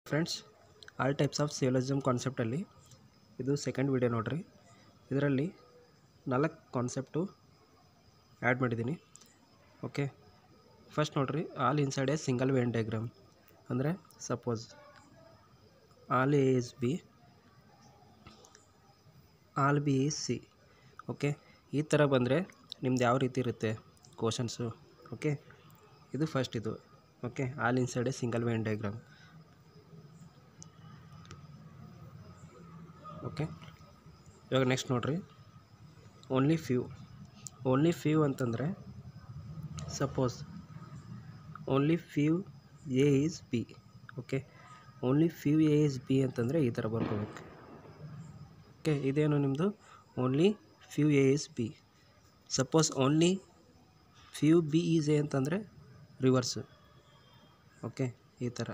Friends, all types of syllogism ಕಾನ್ಸೆಪ್ಟಲ್ಲಿ ಇದು second video ನೋಡ್ರಿ. ಇದರಲ್ಲಿ 4 ಕಾನ್ಸೆಪ್ಟು ಆ್ಯಡ್ ಮಾಡಿದ್ದೀನಿ. ಓಕೆ, ಫಸ್ಟ್ ನೋಡ್ರಿ, all inside a single Venn diagram. ಅಂದರೆ suppose all A is B, all B is C. Okay, ಈ ಥರ ಬಂದರೆ ನಿಮ್ದು ಯಾವ ರೀತಿ ಇರುತ್ತೆ ಕ್ವಶನ್ಸು. ಓಕೆ, ಇದು ಫಸ್ಟ್ ಇದು. Okay, all inside a single Venn diagram. Okay, ಇವಾಗ ನೆಕ್ಸ್ಟ್ ನೋಡ್ರಿ, ಓನ್ಲಿ ಫ್ಯೂ ಅಂತಂದರೆ suppose only few A is B. Okay, only few A is B ಅಂತಂದರೆ ಈ ಥರ ಬರ್ಕೋಬೇಕು. ಓಕೆ, ಇದೇನು ನಿಮ್ಮದು only few A is B. Suppose only few B is A ಅಂತಂದರೆ ರಿವರ್ಸು. ಓಕೆ, ಈ ಥರ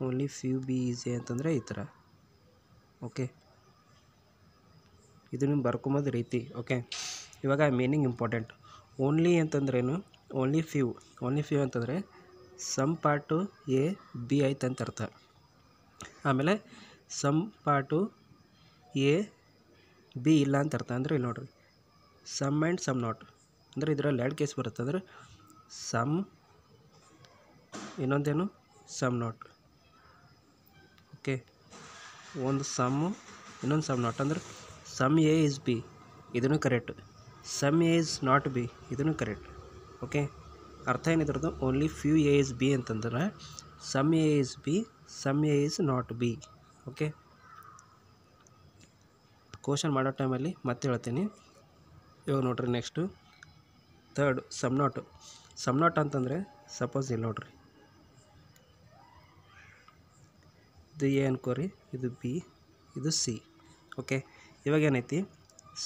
only few B is A ಅಂತಂದರೆ ಈ ಥರ. ಓಕೆ, ಇದು ನಿಮ್ಗೆ ಬರ್ಕೊಂಬೋದು ರೀತಿ. ಓಕೆ, ಇವಾಗ ಮೀನಿಂಗ್ ಇಂಪಾರ್ಟೆಂಟ್. ಓನ್ಲಿ ಅಂತಂದ್ರೇನು, ಓನ್ಲಿ ಫ್ಯೂ ಅಂತಂದರೆ ಸಮ್ ಪಾರ್ಟು ಎ ಬಿ ಐತೆ ಅಂತ ಅರ್ಥ. ಆಮೇಲೆ ಸಮ್ ಪಾರ್ಟು ಎ ಬಿ ಇಲ್ಲ ಅಂತ ಅರ್ಥ. ಅಂದರೆ ಇಲ್ಲಿ ನೋಡ್ರಿ, ಸಮ್ ಆ್ಯಂಡ್ ಸಮ್ ನಾಟ್. ಅಂದರೆ ಇದರಲ್ಲಿ 2 ಕೇಸ್ ಬರುತ್ತೆ. ಅಂದರೆ ಸಮ್, ಇನ್ನೊಂದೇನು ಸಮ್ ನಾಟ್. ಓಕೆ, ಒಂದು ಸಮ್ಮು, ಇನ್ನೊಂದು ಸಮ್ ನಾಟ್. ಅಂದರೆ ಸಮ್ ಎ ಇಸ್ ಬಿ, ಇದೂ correct. Some A is not B, ಇದೂ ಕರೆಕ್ಟ್. ಓಕೆ, ಅರ್ಥ ಏನಿದ್ರದ್ದು, only few A is B ಅಂತಂದ್ರೆ some A is B, some A is not B. Okay, question ಮಾಡೋ ಟೈಮಲ್ಲಿ ಮತ್ತೆ ಹೇಳ್ತೀನಿ. ಇವಾಗ ನೋಡ್ರಿ, ನೆಕ್ಸ್ಟು ಥರ್ಡ್ ಸಮ್ ನಾಟ್ ಅಂತಂದರೆ ಸಪೋಸ್ ಇಲ್ಲಿ ನೋಡ್ರಿ, ಇದು ಎ ಅನ್ಕೋರಿ, ಇದು ಬಿ, ಇದು ಸಿ. ಓಕೆ, ಇವಾಗ ಏನೈತಿ,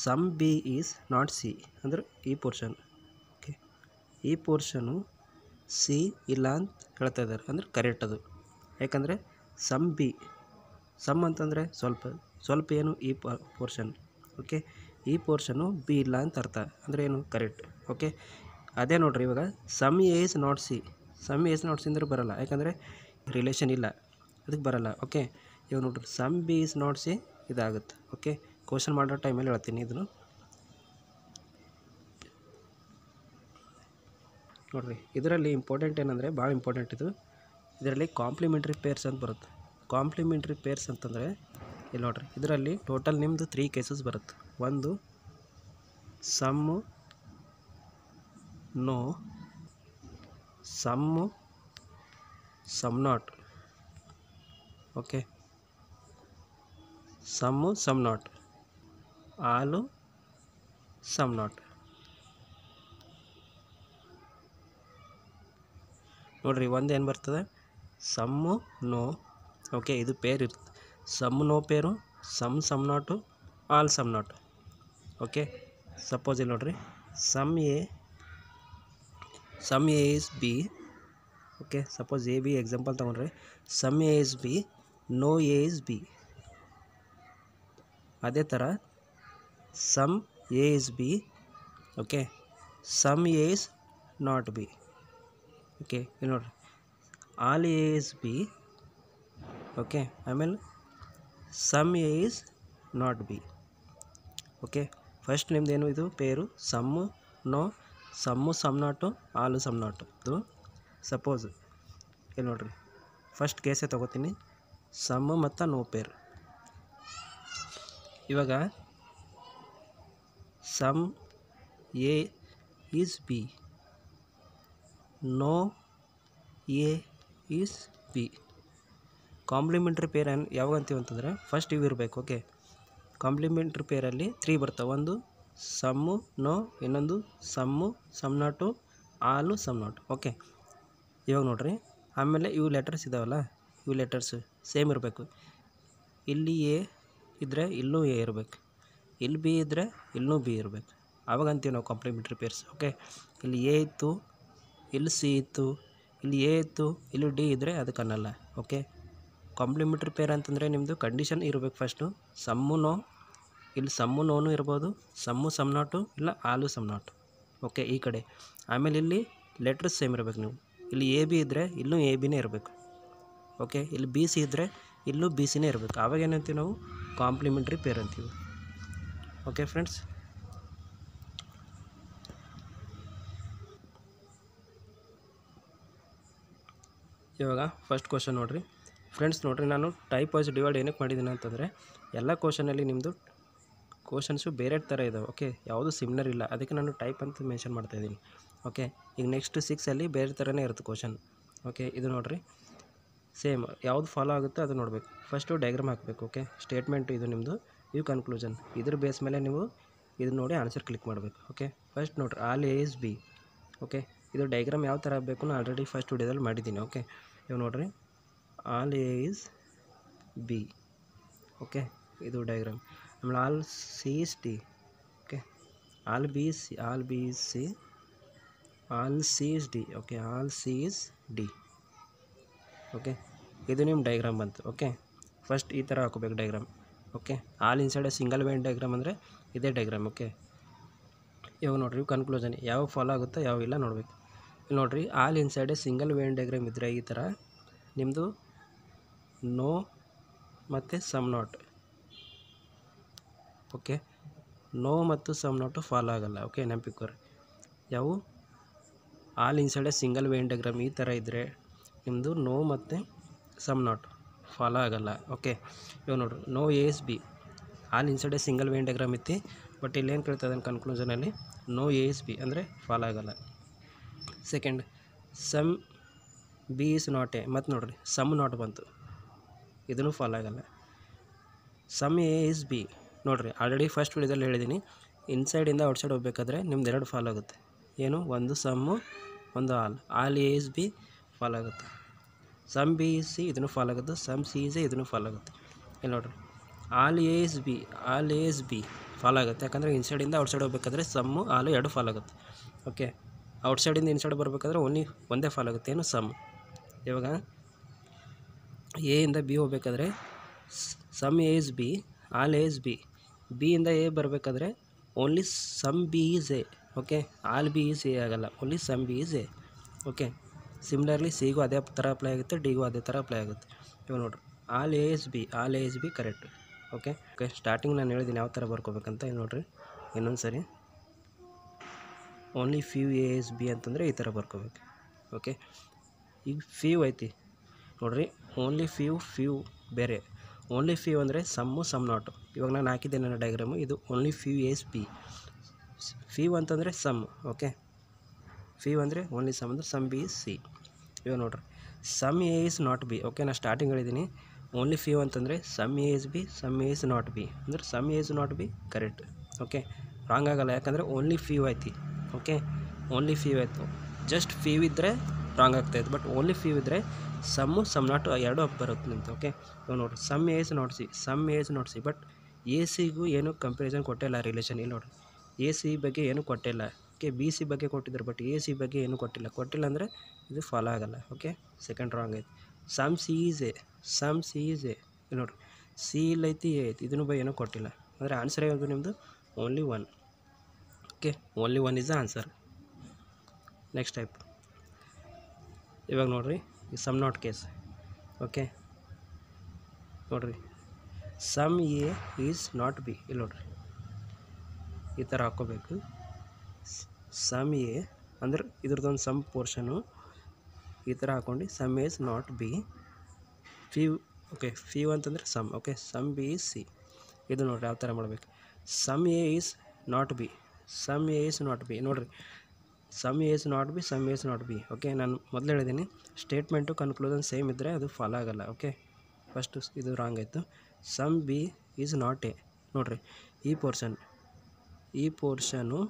some B is not C. ಅಂದ್ರೆ ಈ ಪೋರ್ಷನ್. ಓಕೆ, ಈ ಪೋರ್ಷನು ಸಿ ಇಲ್ಲ ಅಂತ ಹೇಳ್ತಾ ಇದ್ದಾರೆ. ಅಂದರೆ ಕರೆಕ್ಟ್ ಅದು. ಯಾಕಂದರೆ ಸಮ್ ಬಿ, ಸಮ್ ಅಂತಂದರೆ ಸ್ವಲ್ಪ ಏನು ಈ ಪೋರ್ಷನ್. ಓಕೆ, ಈ ಪೋರ್ಷನು ಬಿ ಇಲ್ಲ ಅಂತ ಅರ್ಥ. ಅಂದರೆ ಏನು ಕರೆಕ್ಟ್. ಓಕೆ, ಅದೇ ನೋಡ್ರಿ, ಇವಾಗ some A is not C. Some A is not C ಅಂದ್ರೆ ಬರೋಲ್ಲ, ಯಾಕಂದರೆ ರಿಲೇಷನ್ ಇಲ್ಲ, ಅದಕ್ಕೆ ಬರೋಲ್ಲ. ಓಕೆ, ಇವಾಗ ನೋಡ್ರಿ, some B is not C ಇದಾಗುತ್ತೆ. ಓಕೆ, ಕ್ವಶನ್ ಮಾಡೋ ಟೈಮಲ್ಲಿ ಹೇಳ್ತೀನಿ ಇದನ್ನು ನೋಡಿರಿ. ಇದರಲ್ಲಿ ಇಂಪಾರ್ಟೆಂಟ್ ಏನಂದರೆ, ಭಾಳ ಇಂಪಾರ್ಟೆಂಟ್ ಇದು. ಇದರಲ್ಲಿ ಕಾಂಪ್ಲಿಮೆಂಟ್ರಿ ಪೇರ್ಸ್ ಅಂತ ಬರುತ್ತೆ. ಕಾಂಪ್ಲಿಮೆಂಟ್ರಿ ಪೇರ್ಸ್ ಅಂತಂದರೆ ಇಲ್ಲಿ ನೋಡಿರಿ, ಇದರಲ್ಲಿ ಟೋಟಲ್ ನಿಮ್ಮದು 3 ಕೇಸಸ್ ಬರುತ್ತೆ. ಒಂದು some no, some some not. Okay, some some not, all some not. ನೋಡಿರಿ, ಒಂದು ಏನು ಬರ್ತದೆ, ಸಮ್ಮು ನೋ. ಓಕೆ, ಇದು ಪೇರ್ ಇರುತ್ತೆ. Some no pair, some not, all some not. Okay, suppose ಇಲ್ಲಿ ನೋಡಿರಿ, some A is B. Okay, suppose A B example ತೊಗೊಂಡ್ರಿ, some A is B, no A is B. ಅದೇ ಥರ some A is B. Okay, some A is not B. Okay, ಇಲ್ಲಿ ನೋಡಿರಿ, all A is B. Okay, ಆಮೇಲೆ some A is not B. Okay, first ನಿಮ್ದೇನು ಇದು pair some no, some some not, all some not. ಇದು suppose ಇಲ್ಲಿ ನೋಡಿರಿ, first ಕೇಸೇ ತೊಗೋತೀನಿ, ಸಮ್ಮು ಮತ್ತು ನೋ ಪೇರ್. ಇವಾಗ some A is B, no A is B. Complementary pair ಯಾವಾಗ ಅಂತೀವಿ ಅಂತಂದರೆ ಫಸ್ಟ್ ಇವು ಇರಬೇಕು. ಓಕೆ, ಕಾಂಪ್ಲಿಮೆಂಟ್ರಿ ಪೇರಲ್ಲಿ 3 ಬರ್ತವೆ. ಒಂದು ಸಮ್ಮು ನೋ, ಇನ್ನೊಂದು some some not, all some not. Okay, ಇವಾಗ ನೋಡಿರಿ, ಆಮೇಲೆ ಇವು ಲೆಟರ್ಸ್ ಇದ್ದಾವಲ್ಲ, ಇವು ಲೆಟರ್ಸು ಸೇಮ್ ಇರಬೇಕು. ಇಲ್ಲಿ ಎ ಇದ್ದರೆ ಇಲ್ಲೂ ಎ ಇರಬೇಕು, ಇಲ್ಲಿ ಬಿ ಇದ್ದರೆ ಇಲ್ಲೂ ಬಿ ಇರಬೇಕು. ಆವಾಗ ಅಂತೀವಿ ನಾವು ಕಾಂಪ್ಲಿಮೆಂಟ್ರಿ ಪೇರ್ಸ್. ಓಕೆ, ಇಲ್ಲಿ ಎ ಇತ್ತು, ಇಲ್ಲಿ ಸಿ ಇತ್ತು, ಇಲ್ಲಿ ಎ ಇತ್ತು, ಇಲ್ಲಿ ಡಿ ಇದ್ದರೆ ಅದಕ್ಕೆ ಅನ್ನಲ್ಲ. ಓಕೆ, ಕಾಂಪ್ಲಿಮೆಂಟ್ರಿ ಪೇರ್ ಅಂತಂದರೆ ನಿಮ್ಮದು ಕಂಡೀಷನ್ ಇರಬೇಕು. ಫಸ್ಟು ಸಮ್ಮು ನೋ, ಇಲ್ಲಿ ಸಮ್ಮು ನೋನು ಇರ್ಬೋದು, ಸಮ್ಮು ಸಮ್ ನಾಟು, ಇಲ್ಲ ಆಲು ಸಮ್ ನಾಟು. ಓಕೆ, ಈ ಕಡೆ. ಆಮೇಲೆ ಇಲ್ಲಿ ಲೆಟ್ರಸ್ ಸೇಮ್ ಇರಬೇಕು. ನೀವು ಇಲ್ಲಿ ಎ ಬಿ ಇದ್ದರೆ ಇಲ್ಲೂ ಎ ಬಿನೇ ಇರಬೇಕು. ಓಕೆ. ಇಲ್ಲಿ ಬಿ ಸಿ ಇದ್ದರೆ ಇಲ್ಲೂ ಬಿ ಸಿನೇ ಇರಬೇಕು. ಆವಾಗ ಏನಂತೀವಿ ನಾವು ಕಾಂಪ್ಲಿಮೆಂಟ್ರಿ ಪೇರ್ ಅಂತೀವಿ. ಓಕೆ ಫ್ರೆಂಡ್ಸ್, ಇವಾಗ ಫಸ್ಟ್ ಕ್ವಶನ್ ನೋಡಿರಿ ಫ್ರೆಂಡ್ಸ್. ನೋಡಿರಿ, ನಾನು ಟೈಪ್ ವೈಸ್ ಡಿವೈಡ್ ಏನಕ್ಕೆ ಮಾಡಿದ್ದೀನಿ ಅಂತಂದರೆ ಎಲ್ಲ ಕ್ವಶನಲ್ಲಿ ನಿಮ್ಮದು ಕ್ವಶನ್ಸು ಬೇರೆ ಥರ ಇದ್ದಾವೆ. ಓಕೆ, ಯಾವುದು ಸಿಮಿಲರ್ ಇಲ್ಲ, ಅದಕ್ಕೆ ನಾನು ಟೈಪ್ ಅಂತ ಮೆನ್ಷನ್ ಮಾಡ್ತಾಯಿದ್ದೀನಿ. ಓಕೆ, ಈಗ ನೆಕ್ಸ್ಟ್ 6ಅಲ್ಲಿ ಬೇರೆ ಥರನೇ ಇರುತ್ತೆ ಕ್ವಶನ್. ಓಕೆ, ಇದು ನೋಡಿರಿ ಸೇಮ್ ಯಾವುದು ಫಾಲೋ ಆಗುತ್ತೆ ಅದು ನೋಡಬೇಕು. ಫಸ್ಟು ಡಯಾಗ್ರಾಮ್ ಹಾಕಬೇಕು. ಓಕೆ, ಸ್ಟೇಟ್ಮೆಂಟ್ ಇದು ನಿಮ್ಮದು, ಇವು ಕನ್ಕ್ಲೂಷನ್. ಇದ್ರ ಬೇಸ್ ಮೇಲೆ ನೀವು ಇದು ನೋಡಿ ಆನ್ಸರ್ ಕ್ಲಿಕ್ ಮಾಡಬೇಕು. ಓಕೆ, ಫಸ್ಟ್ ನೋಡಿರಿ all A is B. Okay, ಇದು ಡಯಾಗ್ರಾಮ್ ಯಾವ ಥರ ಆಗಬೇಕು ನಾನು ಆಲ್ರೆಡಿ ಫಸ್ಟ್ ವಿಡಿಯೋದಲ್ಲಿ ಮಾಡಿದ್ದೀನಿ. ಓಕೆ, ಇವಾಗ ನೋಡಿರಿ all A is B. Okay, ಇದು ಡಯಾಗ್ರಾಮ್. ಆಮೇಲೆ all C is D. Okay, all B C, all B is C, all C is D. Okay, all C is D. Okay, ಇದು ನಿಮ್ಮ diagram ಬಂತು. Okay, first ಈ ಥರ ಹಾಕೋಬೇಕು diagram. Okay, all inside single Venn diagram ಅಂದರೆ ಇದೇ diagram. Okay, ಇವಾಗ ನೋಡಿರಿ ಕನ್ಕ್ಲೂಷನ್ ಯಾವ ಫಾಲೋ ಆಗುತ್ತೋ ಯಾವ ಇಲ್ಲ ನೋಡಬೇಕು. ಇಲ್ಲಿ ನೋಡಿರಿ all inside single Venn diagram ಇದ್ದರೆ ಈ ಥರ ನಿಮ್ಮದು ನೋ ಮತ್ತು ಸಮ್ ನಾಟ್. ಓಕೆ, ನೋ ಮತ್ತು ಸಮ್ ನಾಟು ಫಾಲೋ ಆಗೋಲ್ಲ. ಓಕೆ, ನೆನಪಿಕ್ಕೋರಿ ಯಾವ all inside single Venn diagram ಈ ಥರ ಇದ್ದರೆ ನಿಮ್ಮದು ನೋ ಮತ್ತು ಸಮ್ ನಾಟ್ ಫಾಲೋ ಆಗೋಲ್ಲ. ಓಕೆ, ಇವಾಗ ನೋಡಿರಿ no A is B, all inside single Venn diagram ಇತ್ತು, ಬಟ್ ಇಲ್ಲಿ ಏನು ಕೇಳ್ತದೆ ಕನ್ಕ್ಲೂಷನಲ್ಲಿ ನೋ ಎ ಎಸ್ ಬಿ ಅಂದರೆ ಫಾಲೋ ಆಗೋಲ್ಲ. Second some B is not A, ಮತ್ತು ನೋಡಿರಿ ಸಮ್ ನಾಟ್ ಬಂತು, ಇದನ್ನು ಫಾಲೋ ಆಗೋಲ್ಲ. ಸಮ್ ಎ ಇಸ್ ಬಿ ನೋಡಿರಿ ಆಲ್ರೆಡಿ ಫಸ್ಟ್ ವಿಡಿಯೋದಲ್ಲಿ ಹೇಳಿದ್ದೀನಿ, ಇನ್ಸೈಡಿಂದ ಔಟ್ಸೈಡ್ ಹೋಗ್ಬೇಕಾದ್ರೆ ನಿಮ್ದು ಎರಡು ಫಾಲೋ ಆಗುತ್ತೆ. ಏನು, ಒಂದು ಸಮ್ಮು ಒಂದು all A is B follow ಆಗುತ್ತೆ. ಸಮ್ ಬಿ ಇಸ್ ಸಿ ಇದನ್ನು ಫಾಲೋ ಆಗುತ್ತೆ, ಸಮ್ ಸಿ ಇಸ್ ಎ ಇದನ್ನು ಫಾಲೋ ಆಗುತ್ತೆ. ಇಲ್ಲಿ ನೋಡಿರಿ all A is B, all A is B follow ಆಗುತ್ತೆ, ಯಾಕಂದರೆ ಇನ್ಸೈಡಿಂದ ಔಟ್ಸೈಡ್ ಹೋಗ್ಬೇಕಾದ್ರೆ ಸಮ್ಮು ಆಲು ಎರಡು ಫಾಲೋ ಆಗುತ್ತೆ. ಓಕೆ, ಔಟ್ಸೈಡಿಂದ ಇನ್ಸೈಡ್ ಬರಬೇಕಾದ್ರೆ ಒಂದೇ ಫಾಲೋ ಆಗುತ್ತೆ, ಏನು ಸಮ್. ಇವಾಗ ಎ ಇಂದ ಬಿ ಹೋಗ್ಬೇಕಾದ್ರೆ some A is B, all A is B. B ಇಂದ ಎ ಬರಬೇಕಾದ್ರೆ only some B is A. Okay, all B is A ಆಗೋಲ್ಲ, only some B is A. Okay, similarly ಸಿಗೂ ಅದೇ ಥರ ಅಪ್ಲೈ ಆಗುತ್ತೆ, ಡಿಗೂ ಅದೇ ಥರ ಅಪ್ಲೈ ಆಗುತ್ತೆ. ಇವಾಗ ನೋಡಿರಿ all A is B, all A is B correct. Okay, starting ನಾನು ಹೇಳಿದ್ದೀನಿ ಯಾವ ಥರ ಬರ್ಕೋಬೇಕಂತ. ಇಲ್ಲಿ ನೋಡಿರಿ ಇನ್ನೊಂದು ಸರಿ only few A is B ಅಂತಂದರೆ ಈ ಥರ ಬರ್ಕೋಬೇಕು. ಓಕೆ, ಈಗ ಫ್ಯೂ ಐತಿ ನೋಡಿರಿ, ಓನ್ಲಿ ಫ್ಯೂ ಬೇರೆ, ಓನ್ಲಿ ಫ್ಯೂ ಅಂದರೆ ಸಮ್ಮು ಸಮ್ ನಾಟು. ಇವಾಗ ನಾನು ಹಾಕಿದ್ದೆ ನನ್ನ ಡಯಾಗ್ರಾಮು, ಇದು only few is B. Few ಅಂತಂದರೆ ಸಮ್. ಓಕೆ, ಫ್ಯೂ ಅಂದರೆ ಓನ್ಲಿ ಸಮ್ ಅಂದರೆ ಸಮ್ ಬಿ ಇಸ್ ಸಿ. ಇವಾಗ ನೋಡಿರಿ some A is not B. Okay, ನಾನು ಸ್ಟಾರ್ಟಿಂಗ್ ಹೇಳಿದ್ದೀನಿ ಓನ್ಲಿ ಫ್ಯೂ ಅಂತಂದರೆ some A is B, some A is not B ಅಂದರೆ some A is not B correct. Okay, wrong ಆಗೋಲ್ಲ, ಯಾಕಂದರೆ only few ಐತಿ. Okay, only few ಆಯಿತು, just few ಇದ್ದರೆ wrong ಆಗ್ತಾಯಿತ್ತು, ಬಟ್ ಓನ್ಲಿ ಫ್ಯೂ ಇದ್ದರೆ ಸಮ್ಮು ಸಮ್ ನಾಟ್ ಎರಡು up ಬರುತ್ತೆ ನಿಂತು. ಓಕೆ, ಇವಾಗ ನೋಡಿರಿ some A is not C, some A is not C, but A ಸಿಗೂ ಏನು ಕಂಪ್ಯಾರಿಸನ್ ಕೊಟ್ಟಿಲ್ಲ ರಿಲೇಷನ್. ಇಲ್ಲಿ ನೋಡಿರಿ ಎ ಸಿ ಬಗ್ಗೆ ಏನು ಕೊಟ್ಟಿಲ್ಲ. ಓಕೆ, ಬಿ ಸಿ ಬಗ್ಗೆ ಕೊಟ್ಟಿದ್ದಾರೆ, ಬಟ್ ಎ ಸಿ ಬಗ್ಗೆ ಏನು ಕೊಟ್ಟಿಲ್ಲ ಅಂದರೆ ಇದು ಫಾಲೋ ಆಗೋಲ್ಲ. ಓಕೆ, ಸೆಕೆಂಡ್ ರಾಂಗ್ ಐತಿ. Some C is A, some C is A. ಇಲ್ಲಿ ನೋಡಿರಿ ಸಿ ಇಲ್ಲೈತಿ ಎ ಐತಿ, ಇದನ್ನು ಬಗ್ಗೆ ಏನೂ ಕೊಟ್ಟಿಲ್ಲ, ಅಂದರೆ ಆನ್ಸರ್ ಯಾವುದು ನಿಮ್ಮದು only one. Okay, only one is the answer. Next type ಇವಾಗ ನೋಡಿರಿ ಈ ಸಮ್ ನಾಟ್ ಕೇಸ್. ಓಕೆ, ನೋಡಿರಿ some A is not B. ಇಲ್ಲಿ ನೋಡಿರಿ ಈ ಥರ ಹಾಕ್ಕೋಬೇಕು. ಸಮ್ ಎ ಅಂದ್ರೆ ಇದ್ರದ್ದೊಂದು ಸಮ್ ಪೋರ್ಷನು ಈ ಥರ ಹಾಕ್ಕೊಂಡು some A is not B. Few. Okay, few ಅಂತಂದರೆ some. Okay, some B is C. ಇದು ನೋಡಿರಿ ಯಾವ ಥರ ಮಾಡಬೇಕು. Some A is not B, some A is not B. ನೋಡಿರಿ some A is not B, some A is not B. Okay, ನಾನು ಮೊದಲು ಹೇಳಿದ್ದೀನಿ ಸ್ಟೇಟ್ಮೆಂಟು ಕನ್ಕ್ಲೂಷನ್ ಸೇಮ್ ಇದ್ದರೆ ಅದು ಫಾಲೋ ಆಗೋಲ್ಲ. ಓಕೆ, ಫಸ್ಟು ಇದು ರಾಂಗ್ ಆಯಿತು. Some B is not A. ನೋಡಿರಿ ಈ ಪೋರ್ಷನು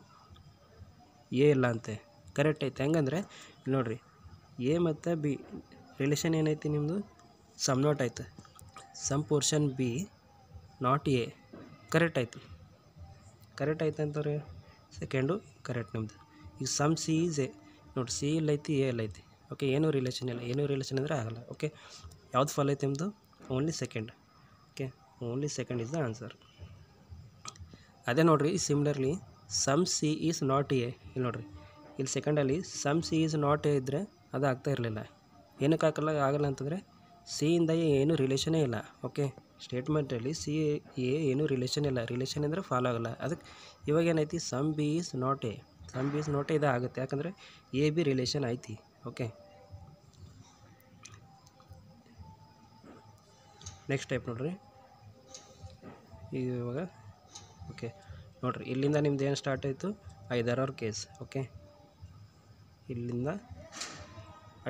ಎ ಇಲ್ಲ ಅಂತೆ, ಕರೆಕ್ಟ್ ಐತೆ. ಹೆಂಗಂದರೆ ನೋಡಿರಿ ಎ ಮತ್ತು ಬಿ ರಿಲೇಷನ್ ಏನೈತಿ ನಿಮ್ಮದು ಸಮ್ ನಾಟ್ ಆಯ್ತು. Some portion B not A correct ಆಯಿತು. ಕರೆಕ್ಟ್ ಆಯ್ತು ಅಂತಾರೆ ಸೆಕೆಂಡು ಕರೆಕ್ಟ್ ನಿಮ್ಮದು. ಈಗ ಸಮ್ ಸಿ ಈಸ್ ಎ. ನೋಡಿ ಸಿ ಇಲ್ಲೈತಿ ಎ ಎಲ್ಲೈತಿ. ಓಕೆ, ಏನೂ ರಿಲೇಷನ್ ಇಲ್ಲ, ಏನೂ ರಿಲೇಷನ್ ಅಂದರೆ ಆಗಲ್ಲ. ಓಕೆ, ಯಾವ್ದು ಫಾಲ್ ಐತೆ ನಿಮ್ಮದು only second. Okay, only second is the answer. ಅದೇ ನೋಡಿರಿ similarly some C is not A. ಇಲ್ಲಿ ನೋಡಿರಿ ಇಲ್ಲಿ ಸೆಕೆಂಡಲ್ಲಿ some C is not A ಇದ್ದರೆ ಅದು ಆಗ್ತಾ ಇರಲಿಲ್ಲ. ಏನಕ್ಕೆ ಆಗಲ್ಲ ಅಂತಂದರೆ ಸಿಯಿಂದ ಎ ಏನು ರಿಲೇಷನೇ ಇಲ್ಲ. ಓಕೆ, ಸ್ಟೇಟ್ಮೆಂಟಲ್ಲಿ ಸಿ ಎ ಏನು ರಿಲೇಷನ್ ಇಲ್ಲ. ರಿಲೇಷನ್ ಅಂದರೆ ಫಾಲೋ ಆಗಲ್ಲ. ಅದಕ್ಕೆ ಇವಾಗ ಏನೈತಿ, some B is not A. Some B is not A ಇದು ಆಗುತ್ತೆ, ಯಾಕಂದರೆ ಎ ಬಿ ರಿಲೇಷನ್ ಐತಿ. ಓಕೆ, ನೆಕ್ಸ್ಟ್ ಟೈಪ್ ನೋಡಿರಿ. ಇವಾಗ ಓಕೆ ನೋಡಿರಿ, ಇಲ್ಲಿಂದ ನಿಮ್ದು ಏನು ಸ್ಟಾರ್ಟ್ ಆಯಿತು, ಐದರ್ ಆರ್ ಕೇಸ್. ಓಕೆ, ಇಲ್ಲಿಂದ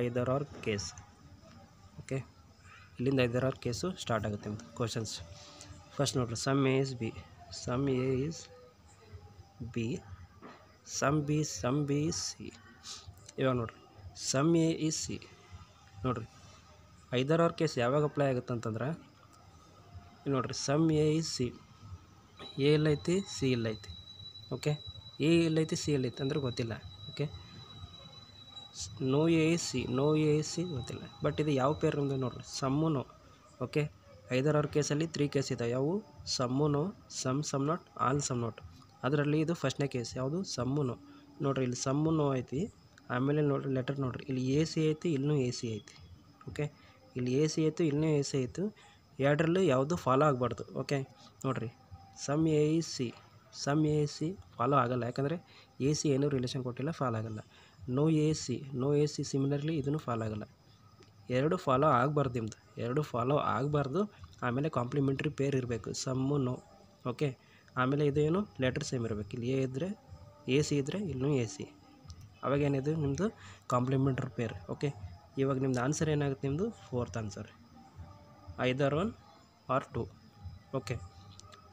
ಐದರ್ ಆರ್ ಕೇಸ್. ಓಕೆ, ಇಲ್ಲಿಂದ ಐದರ್ ಆರ್ ಕೇಸು ಸ್ಟಾರ್ಟ್ ಆಗುತ್ತೆ ನಿಮ್ಮದು ಕ್ವಶನ್ಸ್. ಫಸ್ಟ್ ನೋಡಿರಿ, some A is B. Some A is B. Some B is C. ಇವಾಗ ನೋಡಿರಿ, ಸಮ್ ಎ ಇಸ್ ಸಿ. ನೋಡಿರಿ, ಐದರ್ ಆರ್ ಕೇಸ್ ಯಾವಾಗ apply ಆಗುತ್ತೆ ಅಂತಂದ್ರೆ, ನೋಡಿರಿ, some A is C. A ಎಲ್ಲೈತಿ, ಸಿ ಎಲ್ಲೈತಿ. ಓಕೆ, ಎ ಎಲ್ಲೈತಿ, ಸಿ ಎಲ್ಲೈತಿ ಅಂದ್ರೆ ಗೊತ್ತಿಲ್ಲ. Okay, no A is C, no A is C ಗೊತ್ತಿಲ್ಲ. ಬಟ್ ಇದು ಯಾವ ಪೇರ್ ನಮ್ಮದು ನೋಡಿರಿ, some no. Okay, either or ಕೇಸಲ್ಲಿ 3 ಕೇಸ್ ಇದೆ. ಯಾವುವು, some no, some not, all some not. ಅದರಲ್ಲಿ ಇದು ಫಸ್ಟ್ನೇ ಕೇಸ್ ಯಾವುದು, ಸಮ್ಮು ನೋ. ನೋಡಿರಿ, ಇಲ್ಲಿ ಸಮ್ಮು ನೋ ಐತಿ. ಆಮೇಲೆ ನೋಡಿರಿ ಲೆಟರ್ ನೋಡಿರಿ, ಇಲ್ಲಿ ಎ ಸಿ ಐತಿ, ಇಲ್ಲೂ ಎ ಸಿ ಐತಿ. ಓಕೆ, ಇಲ್ಲಿ ಎ ಸಿ ಆಯಿತು, ಇಲ್ಲೂ ಎ ಸಿ ಆಯಿತು. ಎರಡರಲ್ಲೂ ಯಾವುದು ಫಾಲೋ ಆಗಬಾರ್ದು. ಓಕೆ, ನೋಡಿರಿ, some A is C. Some A is C follow ಆಗಲ್ಲ, ಯಾಕಂದರೆ ಎ ಸಿ ಏನೂ ರಿಲೇಷನ್ ಕೊಟ್ಟಿಲ್ಲ, ಫಾಲೋ ಆಗಲ್ಲ. No A C, no A C similarly ಇದನ್ನು ಫಾಲೋ ಆಗಲ್ಲ. ಎರಡು ಫಾಲೋ ಆಗಬಾರ್ದು ನಿಮ್ಮದು, ಎರಡು ಫಾಲೋ ಆಗಬಾರ್ದು. ಆಮೇಲೆ ಕಾಂಪ್ಲಿಮೆಂಟ್ರಿ ಪೇರ್ ಇರಬೇಕು, ಸಮ್ಮು ನೋ. ಓಕೆ, ಆಮೇಲೆ ಇದೇನು ಲೆಟರ್ ಸೇಮ್ ಇರಬೇಕು. ಇಲ್ಲಿ ಎ ಇದ್ದರೆ ಎ ಸಿ ಇದ್ದರೆ ಇಲ್ಲೂ ಎ ಸಿ. ಅವಾಗೇನಿದೆ ನಿಮ್ಮದು ಕಾಂಪ್ಲಿಮೆಂಟ್ರಿ ಪೇರ್. ಓಕೆ, ಇವಾಗ ನಿಮ್ದು ಆನ್ಸರ್ ಏನಾಗುತ್ತೆ, ನಿಮ್ಮದು fourth answer, either 1 or 2. Okay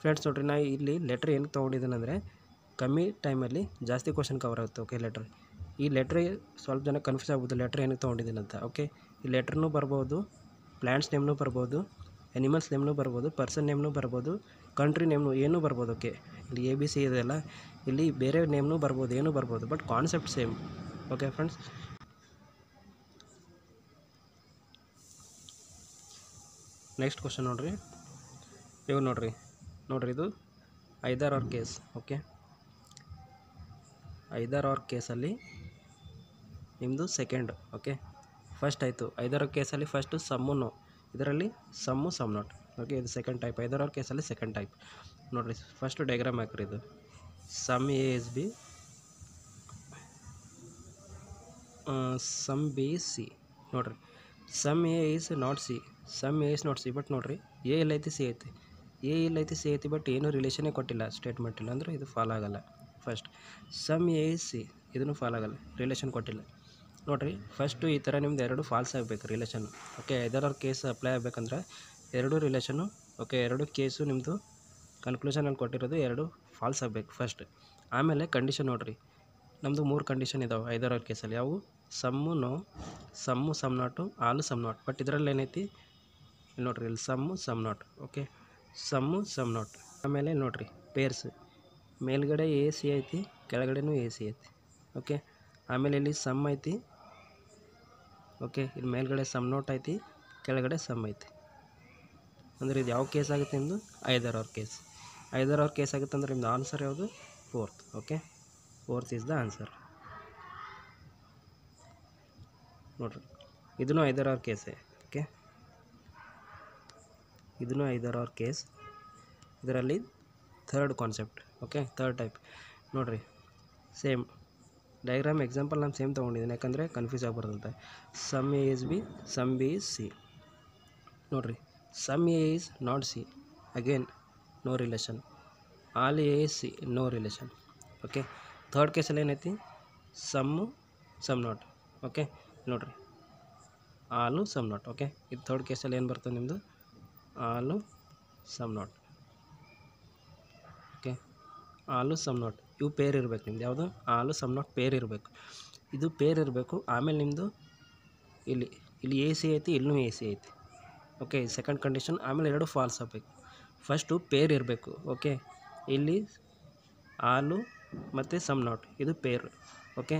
friends, ನೋಡಿರಿ, ನಾ ಇಲ್ಲಿ ಲೆಟ್ರ್ ಏನು ತೊಗೊಂಡಿದ್ದೇನೆ ಅಂದರೆ, ಕಮ್ಮಿ ಟೈಮಲ್ಲಿ ಜಾಸ್ತಿ ಕ್ವಶನ್ ಕವರ್ ಆಗುತ್ತೆ. ಓಕೆ, ಲೆಟ್ರ್ ಈ ಲೆಟ್ರ್ ಸ್ವಲ್ಪ ಜನ ಕನ್ಫ್ಯೂಸ್ ಆಗ್ಬೋದು, ಲೆಟ್ರ್ ಏನಕ್ಕೆ ತೊಗೊಂಡಿದ್ದೀನಿ ಅಂತ. ಓಕೆ, ಈ ಲೆಟ್ರ್ನೂ ಬರ್ಬೋದು, ಪ್ಲ್ಯಾಂಟ್ಸ್ ನೇಮ್ನೂ ಬರ್ಬೋದು, ಎನಿಮಲ್ಸ್ ನೇಮ್ನೂ ಬರ್ಬೋದು, ಪರ್ಸನ್ ನೇಮ್ನೂ ಬರ್ಬೋದು, ಕಂಟ್ರಿ ನೇಮ್ನು ಏನೂ ಬರ್ಬೋದು. ಓಕೆ, ಇಲ್ಲಿ ಎ ಬಿ ಸಿ ಇದೆಯಲ್ಲ, ಇಲ್ಲಿ ಬೇರೆ ನೇಮ್ನೂ ಬರ್ಬೋದು, ಏನೂ ಬರ್ಬೋದು, but concept same. Okay friends, next question ನೋಡಿರಿ. ಇವಾಗ ನೋಡಿರಿ ಇದು either or case. Okay, either or ಕೇಸಲ್ಲಿ ನಿಮ್ಮದು ಸೆಕೆಂಡ್. ಓಕೆ, ಫಸ್ಟ್ ಆಯಿತು ಐದರ್ ಆರ್ ಕೇಸಲ್ಲಿ ಫಸ್ಟು ಸಮ್ಮು ನೋ, ಇದರಲ್ಲಿ ಸಮ್ಮು ಸಮ್ ನಾಟ್. ಓಕೆ, ಇದು ಸೆಕೆಂಡ್ ಟೈಪ್, ಐದರ್ ಆರ್ ಕೇಸಲ್ಲಿ ಸೆಕೆಂಡ್ ಟೈಪ್. ನೋಡಿರಿ, ಫಸ್ಟು ಡಯಾಗ್ರಾಮ್ ಹಾಕ್ರಿ. ಇದು some A is B, some B is C. ನೋಡಿರಿ, some A is not C, some A is not C. But ನೋಡಿರಿ, A ಎಲ್ಲೈತಿ, C ಐತಿ. A ಎಲ್ಲೈತಿ, ಸಿ ಐತಿ, ಬಟ್ ಏನೂ ರಿಲೇಷನೇ ಕೊಟ್ಟಿಲ್ಲ, ಸ್ಟೇಟ್ಮೆಂಟ್ ಇಲ್ಲ, ಅಂದರೆ ಇದು ಫಾಲೋ ಆಗಲ್ಲ. First some A is C, ಇದನ್ನು ಫಾಲೋ ಆಗಲ್ಲ, ರಿಲೇಷನ್ ಕೊಟ್ಟಿಲ್ಲ. ನೋಡಿರಿ, ಫಸ್ಟು ಈ ಥರ ನಿಮ್ದು ಎರಡು ಫಾಲ್ಸ್ ಆಗಬೇಕು relation. Okay, either or case apply ಆಗಬೇಕಂದ್ರೆ ಎರಡು ರಿಲೇಷನು. ಓಕೆ, ಎರಡು ಕೇಸು ನಿಮ್ಮದು ಕನ್ಕ್ಲೂಷನಲ್ಲಿ ಕೊಟ್ಟಿರೋದು ಎರಡು ಫಾಲ್ಸ್ ಆಗಬೇಕು ಫಸ್ಟ್. ಆಮೇಲೆ ಕಂಡೀಷನ್ ನೋಡಿರಿ, ನಮ್ಮದು 3 ಕಂಡೀಷನ್ ಇದಾವೆ ಐದರ್ ಆರ್ ಕೇಸಲ್ಲಿ. ಯಾವುವು, some no, some some not, all some not. But ಇದರಲ್ಲಿ ಏನೈತಿ ನೋಡಿರಿ, ಇಲ್ಲಿ some some not. Okay, some some not. ಆಮೇಲೆ ನೋಡಿರಿ ಪೇರ್ಸ್, ಮೇಲ್ಗಡೆ ಎ ಸಿ ಐತಿ, ಕೆಳಗಡೆನೂ ಎ ಸಿ ಐತಿ. ಓಕೆ, ಆಮೇಲೆ ಇಲ್ಲಿ ಸಮ್ ಐತಿ. ಓಕೆ, ಇಲ್ಲಿ ಮೇಲ್ಗಡೆ ಸಮ್ ನಾಟ್ ಐತಿ, ಕೆಳಗಡೆ ಸಮ್ ಐತಿ. ಅಂದರೆ ಇದು ಯಾವ ಕೇಸ್ ಆಗುತ್ತೆ ನಿಮ್ಮದು, either or case. Either or case ಆಗುತ್ತೆ ಅಂದರೆ ನಿಮ್ಮದು ಆನ್ಸರ್ ಯಾವುದು, fourth. Okay, fourth is the answer. ನೋಡಿರಿ, ಇದೂ ಐದರ್ ಆರ್ ಕೇಸೇ. ಓಕೆ, ಇದೂ ಐದರ್ ಆರ್ ಕೇಸ್. ಇದರಲ್ಲಿ third concept. Okay, third type. ನೋಡಿರಿ, ಸೇಮ್ ಡಯಾಗ್ರಾಮ್ ಎಕ್ಸಾಂಪಲ್ ನಾನು ಸೇಮ್ ತೊಗೊಂಡಿದ್ದೀನಿ, ಯಾಕಂದರೆ ಕನ್ಫ್ಯೂಸ್ ಆಗಬಾರ್ದು ಅಂತ. Some A is B, some B is C. ನೋಡಿರಿ, some A is not C, again no relation. All A is C, no relation. Okay, third ಕೇಸಲ್ಲಿ ಏನೈತಿ, some some not. Okay, ನೋಡಿರಿ, all some not. Okay, ಇದು third ಕೇಸಲ್ಲಿ ಏನು ಬರ್ತದೆ ನಿಮ್ಮದು, all some not. Okay, all some not, ಇವು pair ಇರಬೇಕು ನಿಮ್ದು. ಯಾವುದು, ಆಲು ಸಮ್ ನಾಟ್ ಪೇರ್ ಇರಬೇಕು, ಇದು ಪೇರ್ ಇರಬೇಕು. ಆಮೇಲೆ ನಿಮ್ಮದು ಇಲ್ಲಿ ಎ ಸಿ ಐತಿ, ಇಲ್ಲೂ ಎ ಸಿ ಐತಿ. Okay, second condition. ಆಮೇಲೆ ಎರಡು ಫಾಲ್ಸ್ ಆಗಬೇಕು. ಫಸ್ಟು ಪೇರ್ ಇರಬೇಕು. ಓಕೆ, ಇಲ್ಲಿ ಆಲು ಮತ್ತು ಸಮ್ ನಾಟ್ ಇದು ಪೇರ್. ಓಕೆ,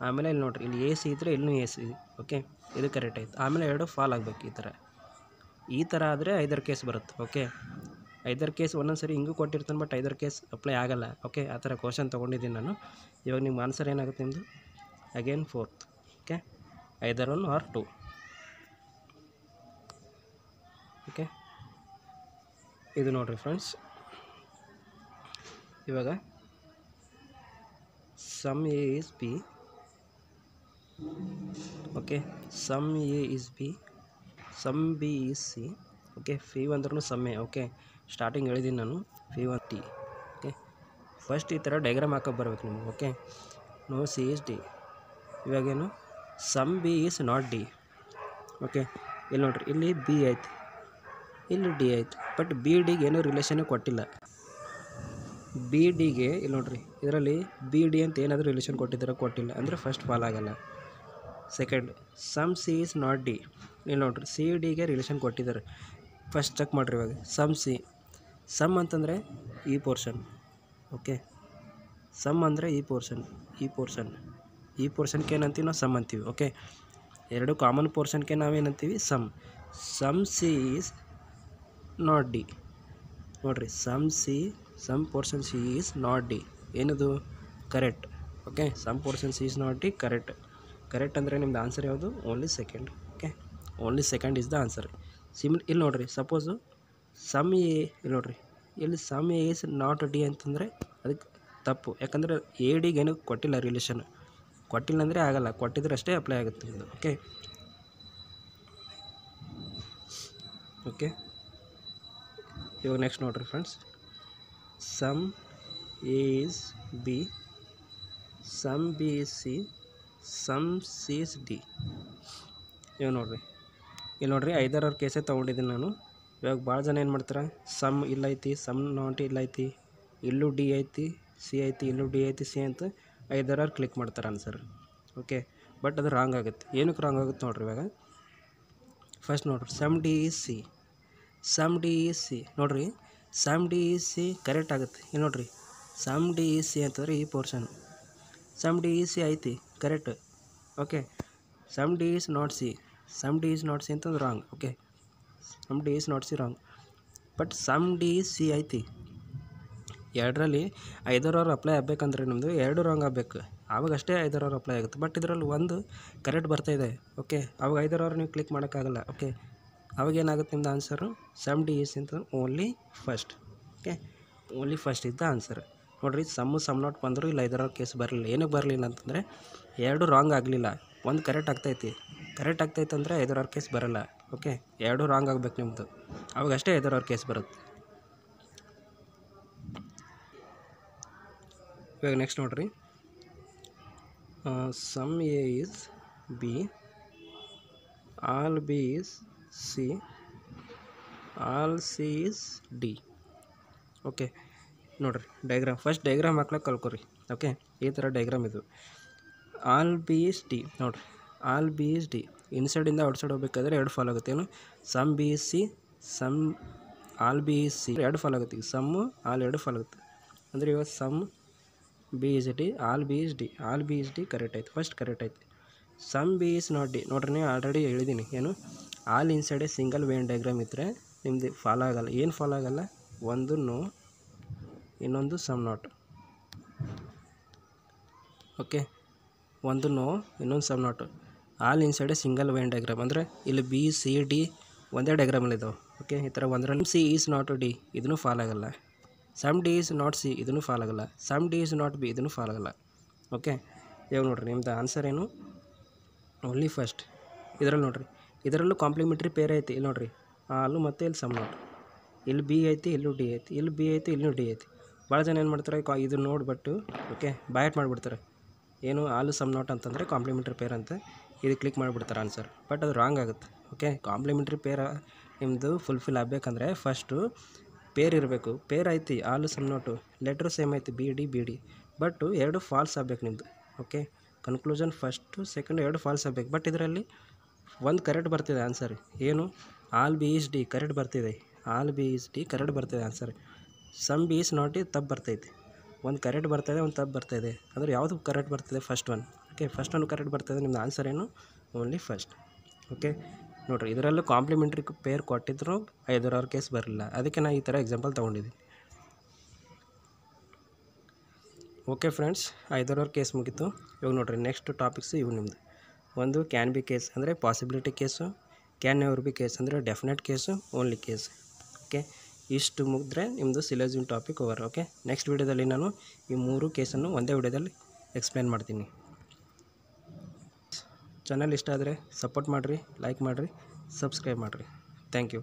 ಆಮೇಲೆ ಇಲ್ಲಿ ನೋಡಿರಿ, ಇಲ್ಲಿ ಎ ಸಿ ಇದ್ದರೆ ಇಲ್ಲೂ ಎ ಸಿ. ಓಕೆ, ಇದು ಕರೆಕ್ಟ್ ಆಯ್ತು. ಆಮೇಲೆ ಎರಡು ಫಾಲ್ ಆಗಬೇಕು. ಈ ಥರ ಆದರೆ ಐದರ್ ಕೇಸ್ ಬರುತ್ತೆ. ಓಕೆ, ಐದರ್ ಕೇಸ್ ಒಂದೊಂದು ಸರಿ ಹಿಂಗೂ ಕೊಟ್ಟಿರ್ತಾನೆ, ಬಟ್ ಐದರ್ ಕೇಸ್ ಅಪ್ಲೈ ಆಗಲ್ಲ. ಓಕೆ, ಆ ಥರ ಕ್ವಶನ್ ತೊಗೊಂಡಿದ್ದೀನಿ ನಾನು. ಇವಾಗ ನಿಮ್ಮ ಆನ್ಸರ್ ಏನಾಗುತ್ತೆ ನಿಮ್ಮದು, again fourth. Okay, either 1 or 2. Okay, ಇದು ನೋಡಿರಿ ಫ್ರೆಂಡ್ಸ್, ಇವಾಗ some A is B, okay, some A is B, some B is C, okay, few ಅಂದ್ರೂ ಸಮ್ಮೆ, ಓಕೆ, ಸ್ಟಾರ್ಟಿಂಗ್ ಹೇಳಿದ್ದೀನಿ ನಾನು, ಫಿ ಒನ್ ಟಿ, ಓಕೆ. ಫಸ್ಟ್ ಈ ಥರ ಡೈಗ್ರಾಮ್ ಹಾಕೋ ಬರ್ಬೇಕು ನಿಮ್ಗೆ, okay. No C is D, ಇವಾಗೇನು some B is not D, okay. ಇಲ್ಲಿ ನೋಡಿರಿ, ಇಲ್ಲಿ ಬಿ ಐತಿ, ಇಲ್ಲಿ ಡಿ ಐತಿ, ಬಟ್ ಬಿ ಡಿಗೆ ಏನೂ ರಿಲೇಷನ್ ಕೊಟ್ಟಿಲ್ಲ. ಬಿ ಡಿಗೆ ಇಲ್ಲಿ ನೋಡಿರಿ, ಇದರಲ್ಲಿ ಬಿ ಡಿ ಅಂತ ಏನಾದರೂ ರಿಲೇಷನ್ ಕೊಟ್ಟಿಲ್ಲ ಅಂದರೆ ಫಸ್ಟ್ ಫಾಲ್ ಆಗಲ್ಲ. Second, some C is not D, ಇಲ್ಲಿ ನೋಡಿರಿ ಸಿ ಡಿಗೆ ರಿಲೇಷನ್ ಕೊಟ್ಟಿದ್ದಾರೆ. ಫಸ್ಟ್ ಚೆಕ್ ಮಾಡಿರಿ ಇವಾಗ ಸಮ್ ಸಿ, ಸಮ್ ಅಂತಂದರೆ ಈ ಪೋರ್ಷನ್, ಓಕೆ, ಸಮ್ ಅಂದರೆ ಈ ಪೋರ್ಷನ್ಗೆ ಏನಂತೀವಿ ನಾವು ಸಮ್ ಅಂತೀವಿ, ಓಕೆ. ಎರಡು ಕಾಮನ್ ಪೋರ್ಷನ್ಗೆ ನಾವೇನಂತೀವಿ some. Some C is not D, ನೋಡಿರಿ some portion C is not D, ಏನದು correct, okay. Some portion C is not D correct ಅಂದರೆ ನಿಮ್ದು ಆನ್ಸರ್ ಯಾವುದು? Only second, okay. Only second is the answer. ಇಲ್ಲಿ ನೋಡಿರಿ, suppose some A, ಇಲ್ಲಿ ನೋಡಿರಿ, ಇಲ್ಲಿ some A is not D ಅಂತಂದರೆ ಅದಕ್ಕೆ ತಪ್ಪು, ಯಾಕಂದರೆ ಎ ಡಿಗೆ ಏನೂ ಕೊಟ್ಟಿಲ್ಲ ರಿಲೇಷನ್, ಕೊಟ್ಟಿಲ್ಲ ಅಂದರೆ ಆಗಲ್ಲ, ಕೊಟ್ಟಿದ್ರೆ ಅಷ್ಟೇ ಅಪ್ಲೈ ಆಗುತ್ತೆ ಇದು, ಓಕೆ. ಓಕೆ, ಇವಾಗ ನೆಕ್ಸ್ಟ್ ನೋಡಿರಿ friends, some A is B, some B is C, some C is D. ಇವಾಗ ನೋಡಿರಿ, ಇಲ್ಲಿ ನೋಡಿರಿ, ಐದಾರು ಕೇಸೇ ತೊಗೊಂಡಿದ್ದೀನಿ ನಾನು. ಇವಾಗ ಭಾಳ ಜನ ಏನು ಮಾಡ್ತಾರೆ, ಸಮ್ ಇಲ್ಲೈತಿ, ಸಮ್ ನಾಟ್ ಇಲ್ಲೈತಿ, ಇಲ್ಲೂ ಡಿ ಐತಿ, ಸಿ ಐತಿ, ಇಲ್ಲೂ ಡಿ ಐತಿ, ಸಿ ಅಂತ ಐದಾರು ಕ್ಲಿಕ್ ಮಾಡ್ತಾರೆ ಆನ್ಸರ್, ಓಕೆ. ಬಟ್ ಅದು ರಾಂಗ್ ಆಗುತ್ತೆ. ಏನಕ್ಕೆ ರಾಂಗ್ ಆಗುತ್ತೆ ನೋಡಿರಿ ಇವಾಗ. ಫಸ್ಟ್ ನೋಡಿರಿ, ಸಮ್ ಡಿ ಈಸ್ ಸಿ, ನೋಡಿರಿ, some D is C correct ಆಗುತ್ತೆ. ಇಲ್ಲಿ ನೋಡಿರಿ, ಸಮ್ ಡಿ ಈಸ್ ಸಿ ಅಂತಂದರೆ ಈ portion, some D is C ಐತಿ correct, okay. Some D is not C ಅಂತಂದ್ರೆ wrong, okay. Some D is not C wrong, but some D is C ಐತಿ. ಎರಡರಲ್ಲಿ ಐದಾರು ಅಪ್ಲೈ ಆಗಬೇಕಂದ್ರೆ ನಿಮ್ಮದು ಎರಡು ರಾಂಗ್ ಆಗಬೇಕು, ಆವಾಗ ಅಷ್ಟೇ ಐದಾರು ಅಪ್ಲೈ ಆಗುತ್ತೆ. ಬಟ್ ಇದರಲ್ಲಿ ಒಂದು ಕರೆಕ್ಟ್ ಬರ್ತಾಯಿದೆ, ಓಕೆ. ಆವಾಗ ಐದಾರು ನೀವು ಕ್ಲಿಕ್ ಮಾಡೋಕ್ಕಾಗಲ್ಲ, ಓಕೆ. ಅವಾಗ ಏನಾಗುತ್ತೆ ನಿಮ್ಮದು ಆನ್ಸರು ಸಮ್ ಡಿ ಈಸ್ ಅಂತ only first, okay. Only first ಇದ್ದ ಆನ್ಸರ್. ನೋಡಿರಿ, ಸಮ್ ನಾಟ್ ಬಂದರೂ ಇಲ್ಲ ಐದಾರು ಕೇಸ್ ಬರಲಿಲ್ಲ. ಏನಕ್ಕೆ ಬರಲಿಲ್ಲ ಅಂತಂದರೆ ಎರಡು ರಾಂಗ್ ಆಗಲಿಲ್ಲ, ಒಂದು ಕರೆಕ್ಟ್ ಆಗ್ತೈತಿ ಅಂದರೆ ಐದಾರು ಕೇಸ್ ಬರೋಲ್ಲ, ಓಕೆ. ಎರಡು ರಾಂಗ್ ಆಗಬೇಕು ನಿಮ್ಮದು, ಅವಾಗ ಅಷ್ಟೇ ಐದಾರು ಕೇಸ್ ಬರುತ್ತೆ. ಇವಾಗ ನೆಕ್ಸ್ಟ್ ನೋಡಿರಿ, some A is B, all B is C, all C is D, okay. ನೋಡಿರಿ ಡೈಗ್ರಾಮ್, ಫಸ್ಟ್ ಡೈಗ್ರಾಮ್ ಹಾಕ್ಲಿಕ್ಕೆ ಕಲ್ಕೊರಿ, ಓಕೆ. ಈ ಥರ ಡೈಗ್ರಾಮ್ ಇದು. ಆಲ್ ಬಿ ಈಸ್ ಡಿ, ನೋಡಿರಿ, ಆಲ್ ಬಿ ಈಸ್ ಡಿ, ಇನ್ಸೈಡಿಂದ ಔಟ್ಸೈಡ್ ಹೋಗ್ಬೇಕಾದ್ರೆ ಎರಡು ಫಾಲ್ ಆಗುತ್ತೆ. ಏನು, some B is C, all B is C, ಎರಡು ಫಾಲ್ ಆಗುತ್ತೆ. ಈಗ ಸಮ್ಮು ಆಲ್ ಎರಡು ಫಾಲ್ ಆಗುತ್ತೆ ಅಂದರೆ ಇವಾಗ some B is D, all B is D correct ಆಯ್ತು, ಫಸ್ಟ್ ಕರೆಕ್ಟ್ ಆಯ್ತು. Some B is not D, ನೋಡ್ರಿ ನೀವು ಆಲ್ರೆಡಿ ಹೇಳಿದ್ದೀನಿ, ಏನು ಆಲ್ ಇನ್ಸೈಡೆ ಸಿಂಗಲ್ ವೇನ್ ಡೈಗ್ರಾಮ್ ಇದ್ದರೆ ನಿಮ್ಮದು ಫಾಲೋ ಆಗಲ್ಲ. ಏನು ಫಾಲೋ ಆಗಲ್ಲ, ಒಂದು ನೋ, ಇನ್ನೊಂದು ಸಮ್ ನಾಟ್, ಓಕೆ. ಒಂದು ನೋ, ಇನ್ನೊಂದು some not. All ಇನ್ಸೈಡೆ single Venn diagram ಅಂದರೆ ಇಲ್ಲಿ ಬಿ ಸಿ ಡಿ ಒಂದೇ ಡೈಗ್ರಾಮಲ್ಲಿ ಇದಾವೆ, ಓಕೆ. ಈ ಥರ ಒಂದರಲ್ಲಿ ಸಿ ಈಸ್ ನಾಟ್ ಡಿ, ಇದನ್ನು ಫಾಲೋ ಆಗಲ್ಲ. Some D is not C, ಇದನ್ನು ಫಾಲೋ ಆಗಲ್ಲ. Some D is not B, ಇದನ್ನು ಫಾಲೋ ಆಗಲ್ಲ, ಓಕೆ. ಇವಾಗ ನೋಡಿರಿ, ನಿಮ್ಮದು ಆನ್ಸರ್ ಏನು, ಓನ್ಲಿ ಫಸ್ಟ್. ಇದರಲ್ಲಿ ನೋಡಿರಿ, ಇದರಲ್ಲೂ ಕಾಂಪ್ಲಿಮೆಂಟ್ರಿ ಪೇರ್ ಐತಿ. ಇಲ್ಲಿ ನೋಡಿರಿ, ಆಲು ಮತ್ತು ಇಲ್ಲಿ ಸಮ್ ನಾಟ್, ಇಲ್ಲಿ ಬಿ ಐತಿ, ಇಲ್ಲೂ ಡಿ ಐತಿ, ಇಲ್ಲಿ ಬಿ ಐತಿ, ಇಲ್ಲೂ ಡಿ ಐತಿ. ಭಾಳ ಜನ ಏನು ಮಾಡ್ತಾರೆ, ಇದು ನೋಡಿಬಿಟ್ಟು, ಓಕೆ, ಬಾಯಟ್ ಮಾಡಿಬಿಡ್ತಾರೆ. ಏನು ಆಲು ಸಮ್ ನಾಟ್ ಅಂತಂದರೆ ಕಾಂಪ್ಲಿಮೆಂಟ್ರಿ ಪೇರ್ ಅಂತ, ಇದು ಕ್ಲಿಕ್ ಮಾಡಿಬಿಡ್ತಾರೆ ಆನ್ಸರ್. ಬಟ್ ಅದು ರಾಂಗ್ ಆಗುತ್ತೆ, ಓಕೆ. ಕಾಂಪ್ಲಿಮೆಂಟ್ರಿ ಪೇರ್ ನಿಮ್ಮದು ಫುಲ್ಫಿಲ್ ಆಗಬೇಕಂದ್ರೆ ಫಸ್ಟು ಪೇರ್ ಇರಬೇಕು. ಪೇರ್ ಐತಿ, all some not, letter same ಐತಿ, ಬಿ ಡಿ, ಬಟ್ ಎರಡು ಫಾಲ್ಸ್ ಆಗಬೇಕು ನಿಮ್ಮದು, ಓಕೆ. ಕನ್ಕ್ಲೂಷನ್ ಫಸ್ಟು ಸೆಕೆಂಡು ಎರಡು ಫಾಲ್ಸ್ ಆಗಬೇಕು. ಬಟ್ ಇದರಲ್ಲಿ ಒಂದು ಕರೆಕ್ಟ್ ಬರ್ತಿದೆ ಆನ್ಸರ್, ಏನು all B is D correct ಬರ್ತಿದೆ, answer. Some B is not D ತಪ್ಪು ಬರ್ತೈತಿ, ಒಂದು ಕರೆಕ್ಟ್ ಬರ್ತಾಯಿದೆ, ಒಂದು ತಪ್ಪು ಬರ್ತಾಯಿದೆ. ಅಂದರೆ ಯಾವುದು ಕರೆಕ್ಟ್ ಬರ್ತಿದೆ, first one, okay. First one correct ಬರ್ತಾಯಿದೆ, ನಿಮ್ಮದು ಆನ್ಸರ್ ಏನು ಓನ್ಲಿ ಫಸ್ಟ್, ಓಕೆ. ನೋಡಿರಿ, ಇದರಲ್ಲೂ ಕಾಂಪ್ಲಿಮೆಂಟ್ರಿ ಪೇರ್ ಕೊಟ್ಟಿದ್ರು ಐದಾರು ಕೇಸ್ ಬರಲಿಲ್ಲ, ಅದಕ್ಕೆ ನಾನು ಈ ಥರ ಎಕ್ಸಾಂಪಲ್ ತೊಗೊಂಡಿದ್ದೀನಿ, ಓಕೆ ಫ್ರೆಂಡ್ಸ್. ಐದಾರು ಕೇಸ್ ಮುಗೀತು. ಇವಾಗ ನೋಡಿರಿ, ನೆಕ್ಸ್ಟ್ ಟಾಪಿಕ್ಸು ಇವು ನಿಮ್ಮದು. ಒಂದು ಕ್ಯಾನ್ ಬಿ ಕೇಸ್ ಅಂದರೆ possibility case, can never be case ಅಂದರೆ definite case, only case. Okay, ಇಷ್ಟು ಮುಗಿದ್ರೆ ನಿಮ್ಮದು syllogism topic over. Okay, next ವೀಡಿಯೋದಲ್ಲಿ ನಾನು ಈ 3 ಕೇಸನ್ನು ಒಂದೇ ವೀಡಿಯೋದಲ್ಲಿ ಎಕ್ಸ್ಪ್ಲೇನ್ ಮಾಡ್ತೀನಿ. ಚಾನಲ್ ಇಷ್ಟ ಆದರೆ ಸಪೋರ್ಟ್ ಮಾಡಿರಿ, ಲೈಕ್ ಮಾಡಿರಿ, ಸಬ್ಸ್ಕ್ರೈಬ್ ಮಾಡಿರಿ. Thank you.